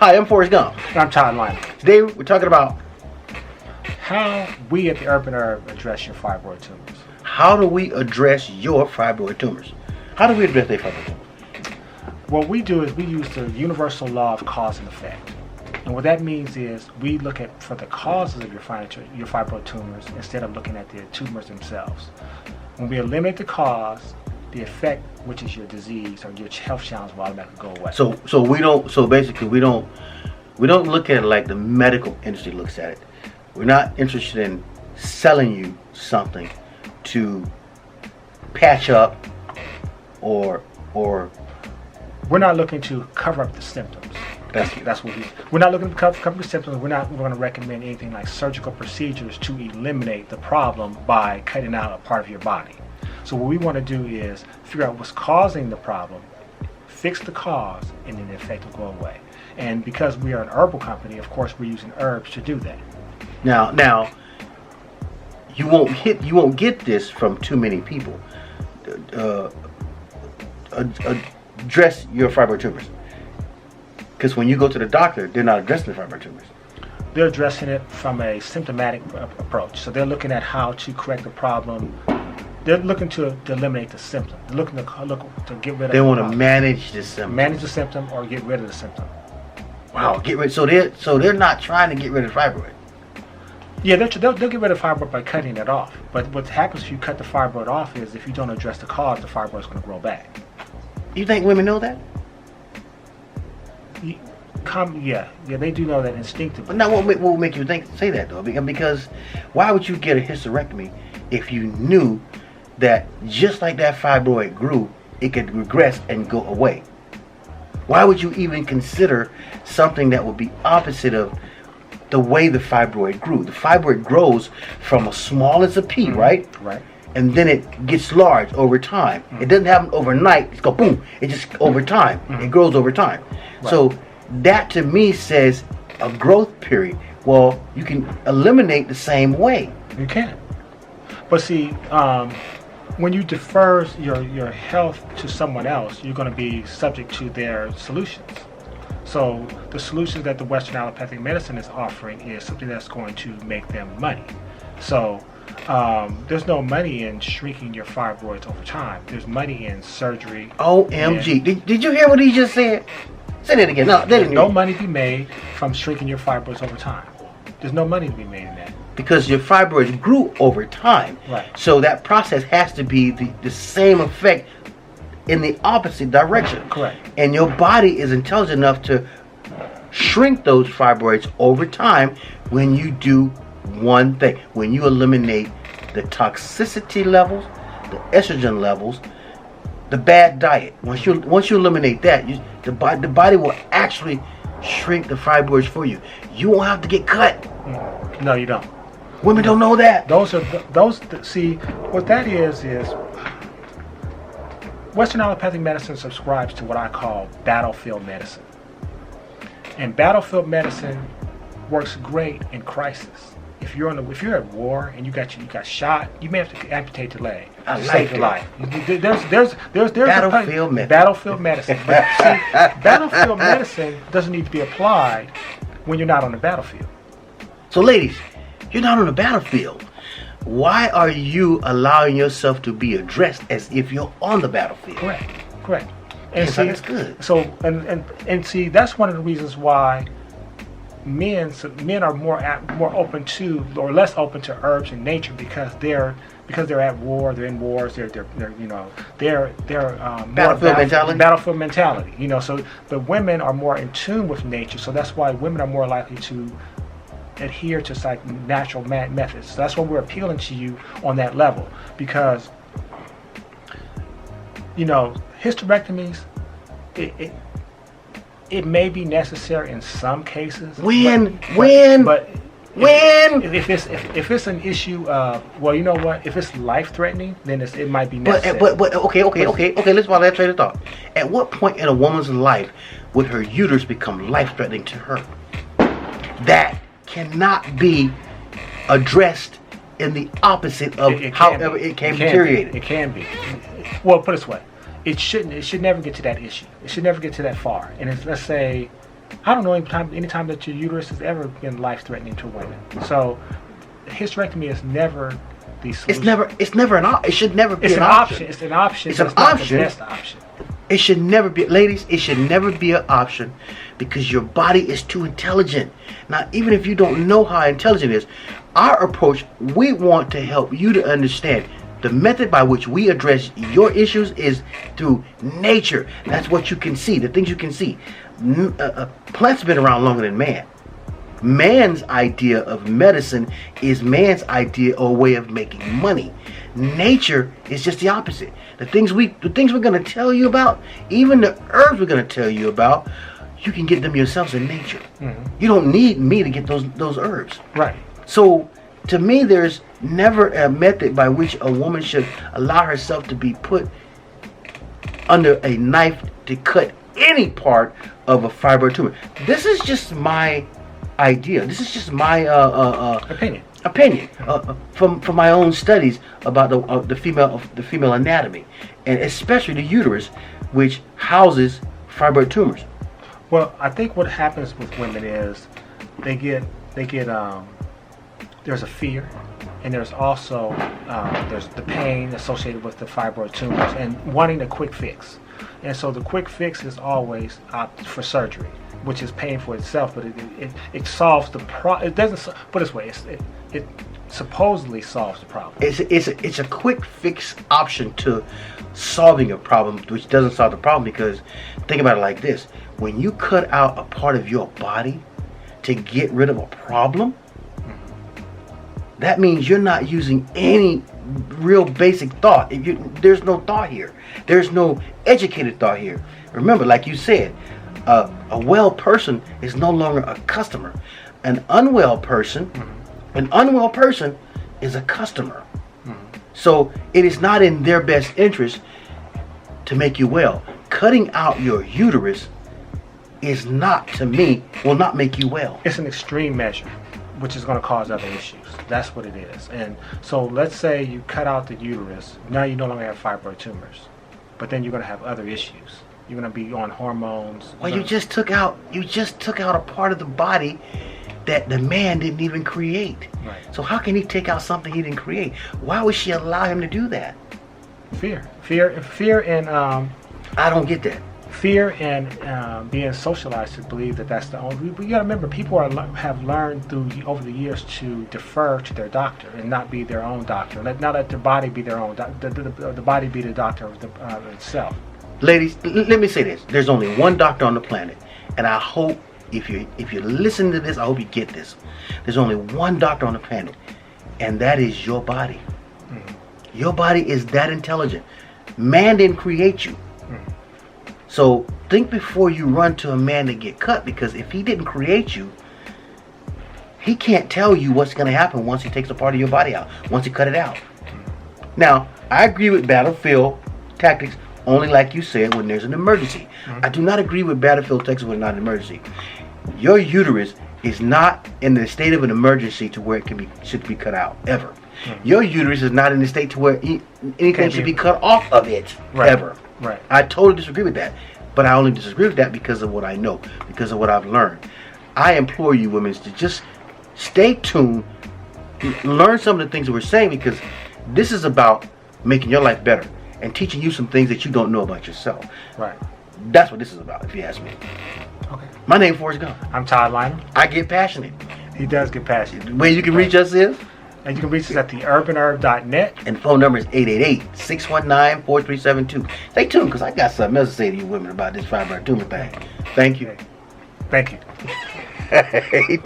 Hi, I'm Forrest Gump. I'm Todd Lyman. Today we're talking about How we at the Urban Herb address your fibroid tumors. how do we address your fibroid tumors. How do we address their fibroid tumors? What we do is we use the universal law of cause and effect. And what that means is we look at for the causes of your fibroid tumors instead of looking at the tumors themselves. When we eliminate the cause, the effect, which is your disease or your health challenge, will automatically go away. So we don't. So basically, we don't look at it like the medical industry looks at it. We're not interested in selling you something to patch up or we're not looking to cover up the symptoms. That's what we're not looking to cover the symptoms. We're not going to recommend anything like surgical procedures to eliminate the problem by cutting out a part of your body. So what we want to do is figure out what's causing the problem, fix the cause, and then the effect will go away. And because we are an herbal company, of course, we're using herbs to do that. now you won't get this from too many people. Address your fibroid tumors, because when you go to the doctor, they're not addressing the fibroid tumors. They're addressing it from a symptomatic approach. So they're looking at how to correct the problem. They're looking to eliminate the symptom. They're looking to get rid of. They want to problem. manage the symptom. Manage the symptom or get rid of the symptom. Wow, get rid. So they're not trying to get rid of fibroid. Yeah, they'll get rid of fibroid by cutting it off. But what happens if you cut the fibroid off is if you don't address the cause, the fibroid is going to grow back. You think women know that? Yeah, they do know that instinctively. But now, what will make you say that though? Because why would you get a hysterectomy if you knew that just like that fibroid grew, it could regress and go away? Why would you even consider something that would be opposite of the way the fibroid grew? The fibroid grows from as small as a pea, right? Right. And then it gets large over time. It doesn't happen overnight. It's go boom. It just over time. It grows over time. Right. So that to me says a growth period. Well, you can eliminate the same way. You can. But see, when you defer your health to someone else, you're going to be subject to their solutions. So the solutions that the Western allopathic medicine is offering is something that's going to make them money. So there's no money in shrinking your fibroids over time. There's money in surgery. OMG. Did you hear what he just said? Say that again. No, There's no money to be made from shrinking your fibroids over time. There's no money to be made in that. Because your fibroids grew over time. Right. So that process has to be the same effect in the opposite direction. Correct. And your body is intelligent enough to shrink those fibroids over time when you do one thing. When you eliminate the toxicity levels, the estrogen levels, the bad diet. Once you eliminate that, the body will actually shrink the fibroids for you. You won't have to get cut. No, you don't. Women don't know that. See, what that is Western allopathic medicine subscribes to what I call battlefield medicine. And battlefield medicine works great in crisis. If you're at war and you got shot, you may have to amputate your leg to save your life. There's Battlefield medicine. Battlefield medicine. But see, battlefield medicine doesn't need to be applied when you're not on the battlefield. So ladies, you're not on the battlefield. Why are you allowing yourself to be addressed as if you're on the battlefield? Correct. And Yes, see, that's good. So and see, that's one of the reasons why men are more open to or less open to herbs and nature because they're at war, they're in wars, they're battlefield mentality. So the women are more in tune with nature, so that's why women are more likely to adhere to natural methods. So that's why we're appealing to you on that level, because hysterectomies, it may be necessary in some cases. When? If it's an issue of, well, you know what? If it's life-threatening, then it might be necessary. But okay. Let's follow that train of thought. At what point in a woman's life would her uterus become life-threatening to her? That cannot be addressed in the opposite of however it can deteriorate. It can be. Well, put it this way. It should never get to that issue. It should never get to that far. And let's say I don't know any time that your uterus has ever been life-threatening to women. So hysterectomy is never the solution. It's never an option. It should never be an option. It's an option. It's an but not option. the best option. It should never be, ladies, it should never be an option because your body is too intelligent. Now, even if you don't know how intelligent it is, our approach, we want to help you to understand the method by which we address your issues is through nature. That's what you can see, the things you can see. Plants have been around longer than man. Man's idea of medicine is man's idea or way of making money. Nature is just the opposite. The things we're going to tell you about, even the herbs we're going to tell you about, you can get them yourselves in nature. You don't need me to get those herbs. Right. So to me, there's never a method by which a woman should allow herself to be put under a knife to cut any part of a fibroid tumor. This is just my idea. This is just my opinion from my own studies about the female anatomy, and especially the uterus, which houses fibroid tumors. Well, I think what happens with women is they get there's a fear, and there's also there's the pain associated with the fibroid tumors and wanting a quick fix. And so the quick fix is always opt for surgery, which is painful itself, but it solves the problem. It doesn't. Put it this way, it supposedly solves the problem. It's a quick fix option to solving a problem, which doesn't solve the problem, because think about it like this: when you cut out a part of your body to get rid of a problem, that means you're not using any real basic thought. There's no thought here. There's no educated thought here. Remember, like you said, a well person is no longer a customer. An unwell person is a customer. So it is not in their best interest to make you well. Cutting out your uterus is not, to me, will not make you well. It's an extreme measure, which is going to cause other issues. That's what it is. And so let's say you cut out the uterus. Now you no longer have fibroid tumors, but then you're going to have other issues. You're going to be on hormones. Well, you just took out a part of the body that the man didn't even create. Right. So how can he take out something he didn't create? Why would she allow him to do that? Fear, and I don't get that. Fear and being socialized to believe that that's the only. We got to remember, people have learned over the years to defer to their doctor and not be their own doctor. Not let their body be their own. The body be the doctor of itself. Ladies, let me say this: there's only one doctor on the planet, and I hope if you listen to this, I hope you get this. There's only one doctor on the planet, and that is your body. Your body is that intelligent. Man didn't create you. So think before you run to a man to get cut, because if he didn't create you, he can't tell you what's going to happen once he takes a part of your body out, once he cut it out. Now, I agree with battlefield tactics only, like you said, when there's an emergency. I do not agree with battlefield tactics when it's not an emergency. Your uterus is not in the state of an emergency to where it should be cut out, ever. Your uterus is not in the state to where anything should be cut off of it, ever. Right. I totally disagree with that, but I only disagree with that because of what I know, because of what I've learned. I implore you women to just stay tuned, learn some of the things that we're saying, because this is about making your life better and teaching you some things that you don't know about yourself. Right. That's what this is about, if you ask me. Okay. My name's Forrest Gump. I'm Todd Lyman. I get passionate. He does get passionate. The way you can reach us is? And you can reach us at theurbanherb.net. And the phone number is 888-619-4372. Stay tuned, because I got something else to say to you women about this fibroid tumor thing. Thank you. Thank you. Hey,